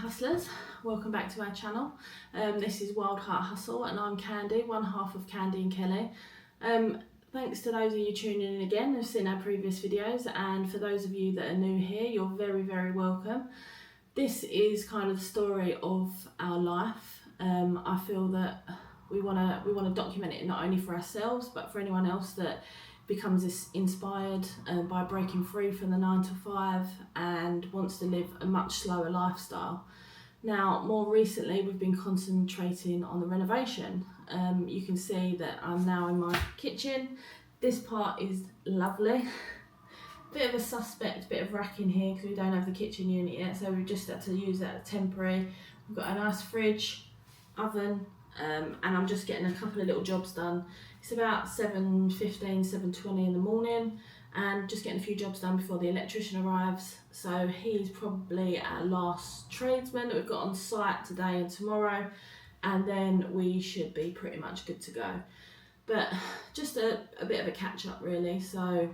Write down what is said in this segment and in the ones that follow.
Hustlers, welcome back to our channel. This is Wild Heart Hustle and I'm Candy, one half of Kandy and Kelly. Thanks to those of you tuning in again who've seen our previous videos, and for those of you that are new here, you're very welcome. This is kind of the story of our life. I feel that we want to document it not only for ourselves but for anyone else that becomes inspired by breaking free from the 9 to 5 and wants to live a much slower lifestyle. Now, more recently, we've been concentrating on the renovation. You can see that I'm now in my kitchen. This part is lovely. Bit of a suspect, bit of rack in here because we don't have the kitchen unit yet, so we've just had to use that as temporary. We've got a nice fridge, oven, and I'm just getting a couple of little jobs done. It's about 7:15, 7:20 in the morning, and just getting a few jobs done before the electrician arrives. So he's probably our last tradesman that we've got on site today and tomorrow, and then we should be pretty much good to go. But just a bit of a catch up really. So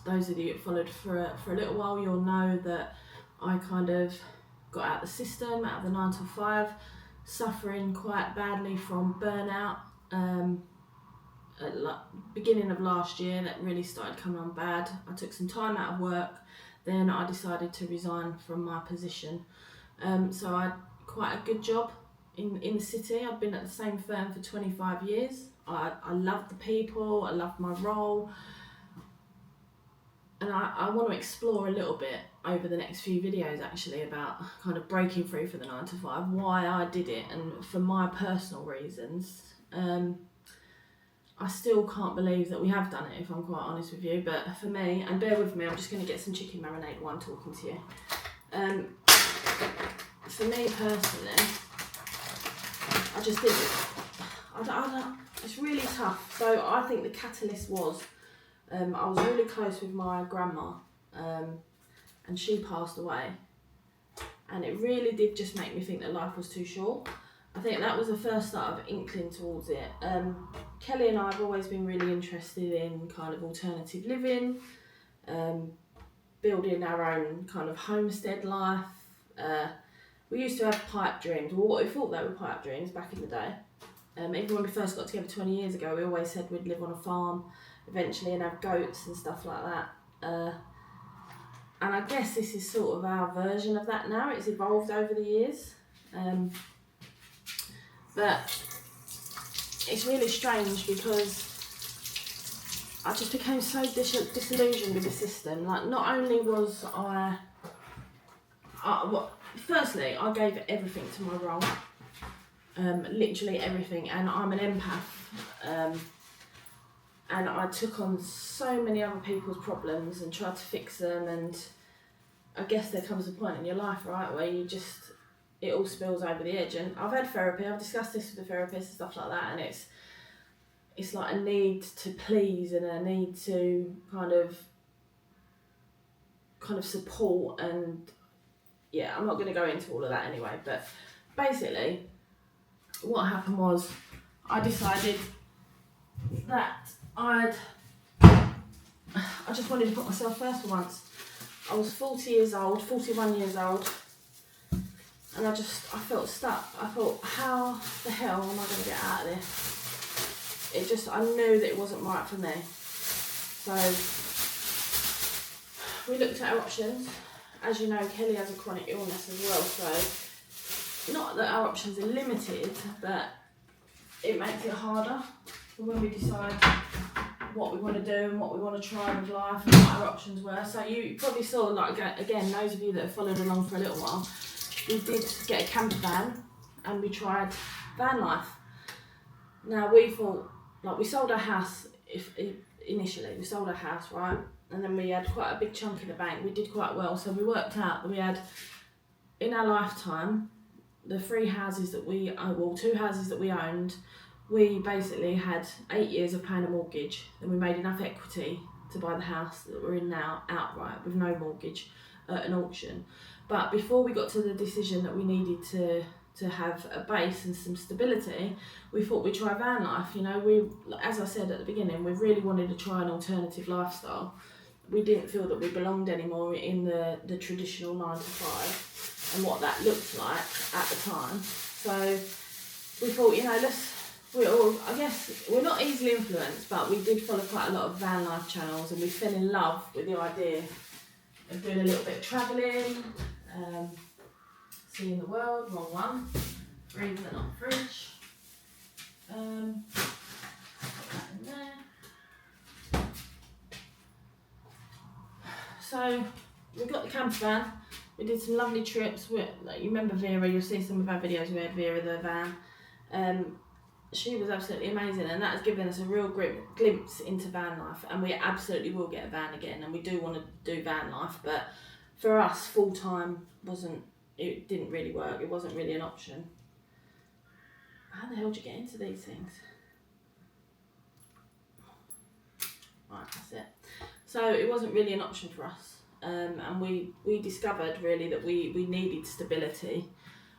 those of you that followed for a little while, you'll know that I kind of got out of the system, out of the 9 to 5, suffering quite badly from burnout. At beginning of last year, that really started coming on bad. I took some time out of work, then I decided to resign from my position. So I had quite a good job in the city. I've been at the same firm for 25 years. I loved the people, I loved my role, and I want to explore a little bit over the next few videos actually about kind of breaking free from the 9 to 5, why I did it, and for my personal reasons. I still can't believe that we have done it, if I'm quite honest with you, but for me, and bear with me, I'm just going to get some chicken marinade while I'm talking to you. For me personally, I just think, I don't, it's really tough. So I think the catalyst was, I was really close with my grandma, and she passed away, and it really did just make me think that life was too short. I think that was the first start of inkling towards it. Kelly and I have always been really interested in kind of alternative living, building our own kind of homestead life. We used to have pipe dreams, or what we thought they were pipe dreams back in the day. Even when we first got together 20 years ago, we always said we'd live on a farm eventually and have goats and stuff like that. And I guess this is sort of our version of that now. It's evolved over the years. But it's really strange because I just became so disillusioned with the system. Like, not only was firstly, I gave everything to my role, literally everything, and I'm an empath, and I took on so many other people's problems and tried to fix them, and I guess there comes a point in your life, right, where it all spills over the edge. And I've had therapy, I've discussed this with the therapist and stuff like that, and it's like a need to please and a need to kind of support, and yeah, I'm not going to go into all of that anyway, but basically what happened was I decided that I just wanted to put myself first for once. I was 41 years old, and I felt stuck. I thought, how the hell am I going to get out of this? I knew that it wasn't right for me. So we looked at our options. As you know, Kelly has a chronic illness as well, so not that our options are limited, but it makes it harder when we decide what we want to do and what we want to try with life and what our options were. So you probably saw, like, again, those of you that have followed along for a little while, we did get a camper van and we tried van life. Now we thought, like, we sold our house initially, we sold our house, right? And then we had quite a big chunk in the bank. We did quite well, so we worked out that we had, in our lifetime, the 2 houses that we owned, we basically had 8 years of paying a mortgage. Then we made enough equity to buy the house that we're in now outright with no mortgage at an auction. But before we got to the decision that we needed to have a base and some stability, we thought we'd try van life. You know, as I said at the beginning, we really wanted to try an alternative lifestyle. we didn't feel that we belonged anymore in the traditional 9 to 5 and what that looked like at the time. So we thought, you know, I guess we're not easily influenced, but we did follow quite a lot of van life channels, and we fell in love with the idea of doing a little bit of travelling, seeing the world. Wrong one. Freezer, not fridge. Put that in there. So we got the camper van. We did some lovely trips. Like, you remember Vera? You'll see some of our videos. We had Vera the van. She was absolutely amazing, and that has given us a real glimpse into van life, and we absolutely will get a van again, and we do want to do van life, but for us full time didn't really work. It wasn't really an option. How the hell do you get into these things? Right, that's it. So it wasn't really an option for us, and we discovered really that we needed stability,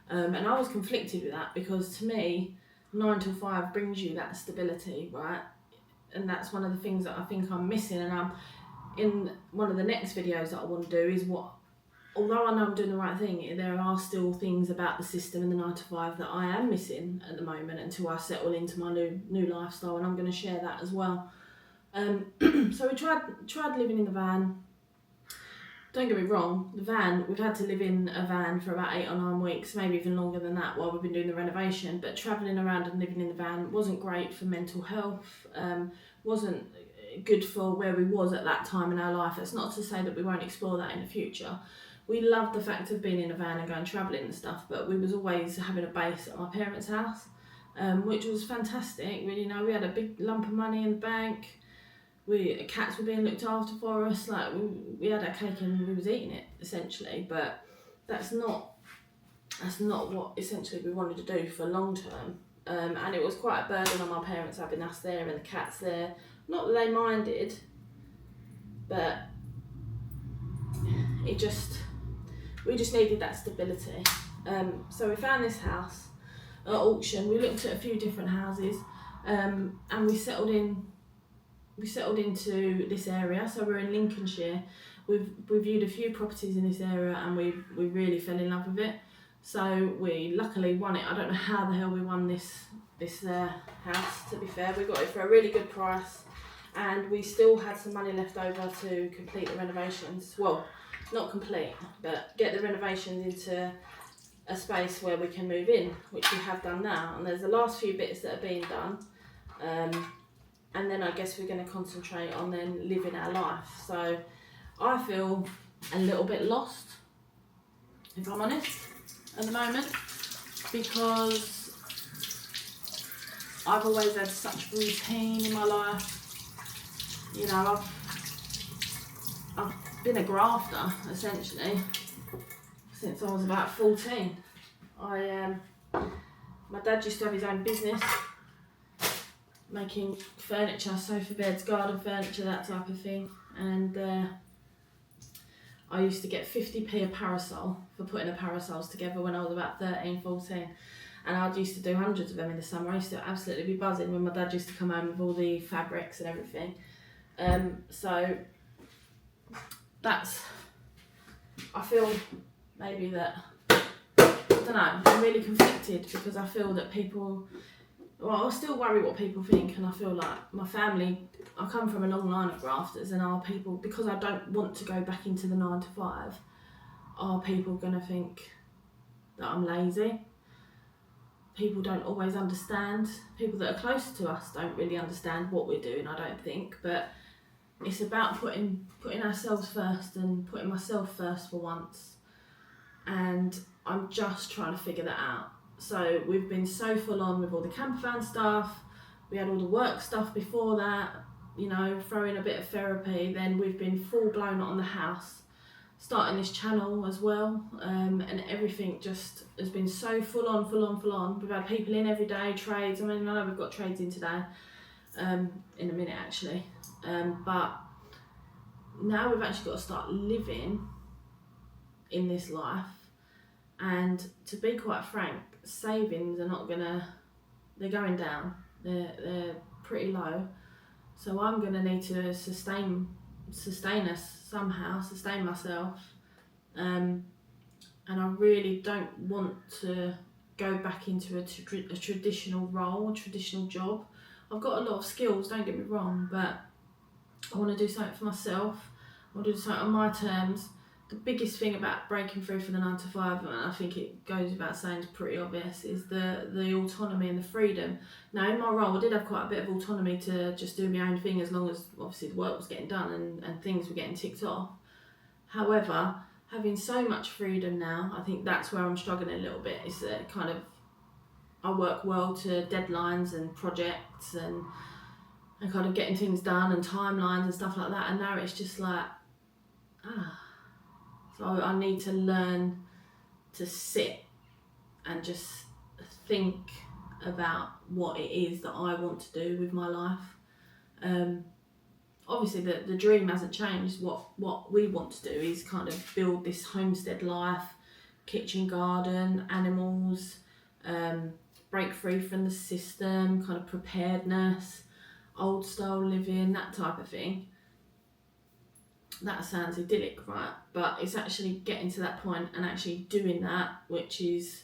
and I was conflicted with that, because to me 9 to 5 brings you that stability, right? And that's one of the things that I think I'm missing, and in one of the next videos that I want to do is although I know I'm doing the right thing, there are still things about the system and the 9 to 5 that I am missing at the moment until I settle into my new lifestyle, and I'm going to share that as well. So we tried living in the van. Don't get me wrong, the van, we've had to live in a van for about 8 or 9 weeks, maybe even longer than that, while we've been doing the renovation, but travelling around and living in the van wasn't great for mental health, wasn't good for where we was at that time in our life. It's not to say that we won't explore that in the future. We loved the fact of being in a van and going travelling and stuff, but we was always having a base at my parents' house, which was fantastic. We had a big lump of money in the bank. Cats were being looked after for us. Like we had our cake and we was eating it essentially, but that's not what essentially we wanted to do for long term. And it was quite a burden on my parents having us there and the cats there. Not that they minded, but we just needed that stability. So we found this house at auction. We looked at a few different houses, and we settled into this area. So we're in Lincolnshire. We viewed a few properties in this area, and we really fell in love with it. So we luckily won it. I don't know how the hell we won this house, to be fair. We got it for a really good price, and we still had some money left over to complete the renovations. Well, not complete, but get the renovations into a space where we can move in, which we have done now. And there's the last few bits that are being done. And then I guess we're going to concentrate on then living our life. So I feel a little bit lost, if I'm honest, at the moment, because I've always had such routine in my life. You know, I've been a grafter essentially since I was about 14. My dad used to have his own business, making furniture, sofa beds, garden furniture, that type of thing, and I used to get 50p a parasol for putting the parasols together when I was about 13, 14, and I used to do hundreds of them in the summer. I used to absolutely be buzzing when my dad used to come home with all the fabrics and everything. So I feel maybe that, I don't know, I'm really conflicted, because I feel that I still worry what people think, and I feel like my family, I come from a long line of grafters, and are people, because I don't want to go back into the 9 to 5, are people going to think that I'm lazy? People don't always understand. People that are close to us don't really understand what we're doing, I don't think, but it's about putting ourselves first, and putting myself first for once, and I'm just trying to figure that out. So we've been so full on with all the camper van stuff. We had all the work stuff before that, throw in a bit of therapy. Then we've been full blown on the house, starting this channel as well, and everything just has been so full on. We've had people in every day, trades. I know we've got trades in today, in a minute actually, but now we've actually got to start living in this life. And to be quite frank, savings are they're going down. They're pretty low. So I'm going to need to sustain sustain us somehow, sustain myself. And I really don't want to go back into a traditional role, a traditional job. I've got a lot of skills, don't get me wrong, but I want to do something for myself. I want to do something on my terms. The biggest thing about breaking free from the 9 to 5, and I think it goes without saying, it's pretty obvious, is the autonomy and the freedom. Now, in my role, I did have quite a bit of autonomy to just do my own thing, as long as obviously the work was getting done and things were getting ticked off. However, having so much freedom now, I think that's where I'm struggling a little bit. Is that kind of, I work well to deadlines and projects and kind of getting things done and timelines and stuff like that, and now it's just like, so I need to learn to sit and just think about what it is that I want to do with my life. Obviously the dream hasn't changed. What we want to do is kind of build this homestead life, kitchen garden, animals, break free from the system, kind of preparedness, old style living, that type of thing. That sounds idyllic, right? But it's actually getting to that point and actually doing that, which is,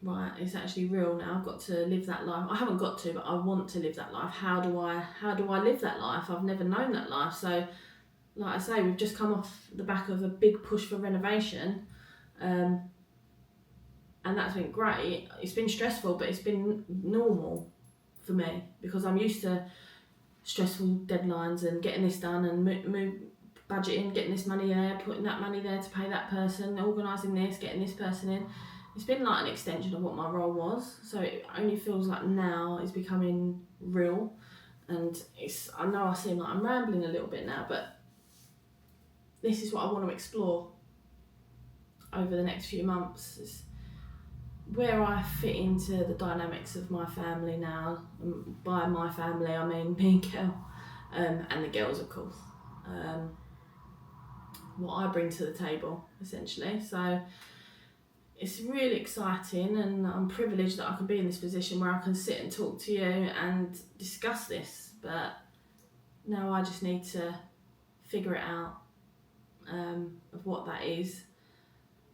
right, it's actually real now. I've got to live that life. I haven't got to, but I want to live that life. How do I live that life? I've never known that life. So, like I say, we've just come off the back of a big push for renovation, and that's been great. It's been stressful, but it's been normal for me because I'm used to stressful deadlines and getting this done and move budgeting, getting this money there, putting that money there to pay that person, organising this, getting this person in. It's been like an extension of what my role was, so it only feels like now it's becoming real. And I know I seem like I'm rambling a little bit now, but this is what I want to explore over the next few months, is where I fit into the dynamics of my family now. And by my family, I mean me and Kel, and the girls, of course. What I bring to the table, essentially. So it's really exciting, and I'm privileged that I can be in this position where I can sit and talk to you and discuss this. But now I just need to figure it out, of what that is.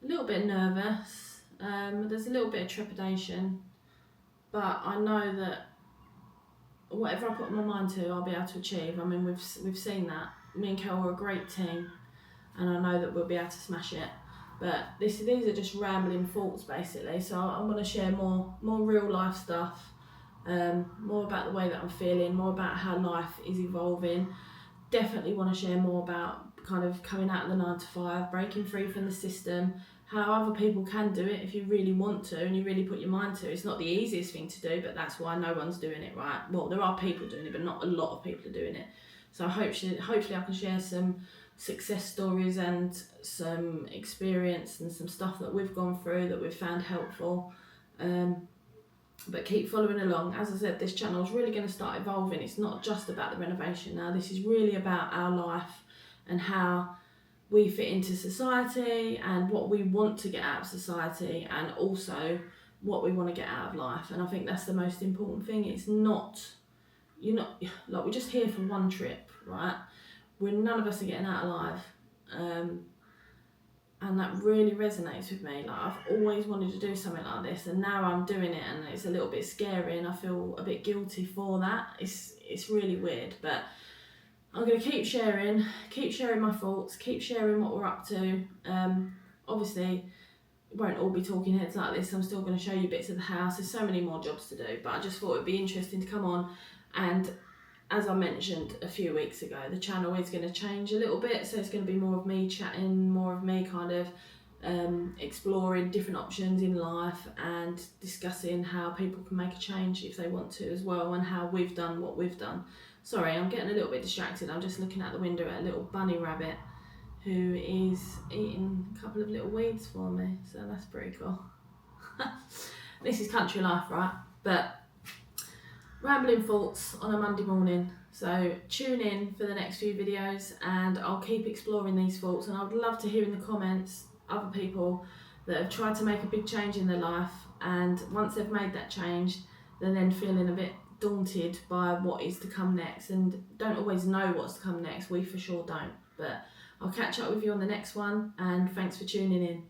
A little bit nervous. There's a little bit of trepidation, but I know that whatever I put my mind to, I'll be able to achieve. I mean, we've seen that. Me and Kel are a great team, and I know that we'll be able to smash it. But these are just rambling thoughts, basically. So I'm going to share more real life stuff, more about the way that I'm feeling, more about how life is evolving. Definitely want to share more about kind of coming out of the 9 to 5, breaking free from the system, how other people can do it if you really want to and you really put your mind to it. It's not the easiest thing to do, but that's why no one's doing it, right? Well, there are people doing it, but not a lot of people are doing it. So hopefully I can share some success stories and some experience and some stuff that we've gone through that we've found helpful. But keep following along. As I said, this channel is really going to start evolving. It's not just about the renovation now. This is really about our life and how we fit into society and what we want to get out of society, and also what we want to get out of life. And I think that's the most important thing. It's not, you're not, like, we're just here for one trip, right? None of us are getting out alive. And that really resonates with me. Like, I've always wanted to do something like this, and now I'm doing it, and it's a little bit scary, and I feel a bit guilty for that. It's really weird, but I'm going to keep sharing my thoughts, keep sharing what we're up to. Obviously, it won't all be talking heads like this. I'm still going to show you bits of the house. There's so many more jobs to do, but I just thought it'd be interesting to come on. And as I mentioned a few weeks ago, the channel is going to change a little bit. So it's going to be more of me chatting, more of me kind of exploring different options in life and discussing how people can make a change if they want to as well, and how we've done what we've done. Sorry, I'm getting a little bit distracted. I'm just looking out the window at a little bunny rabbit who is eating a couple of little weeds for me. So that's pretty cool. This is country life, right? But rambling thoughts on a Monday morning. So tune in for the next few videos, and I'll keep exploring these thoughts. And I would love to hear in the comments other people that have tried to make a big change in their life, and once they've made that change, they're then feeling a bit daunted by what is to come next, and don't always know what's to come next. We for sure don't. But I'll catch up with you on the next one, and thanks for tuning in.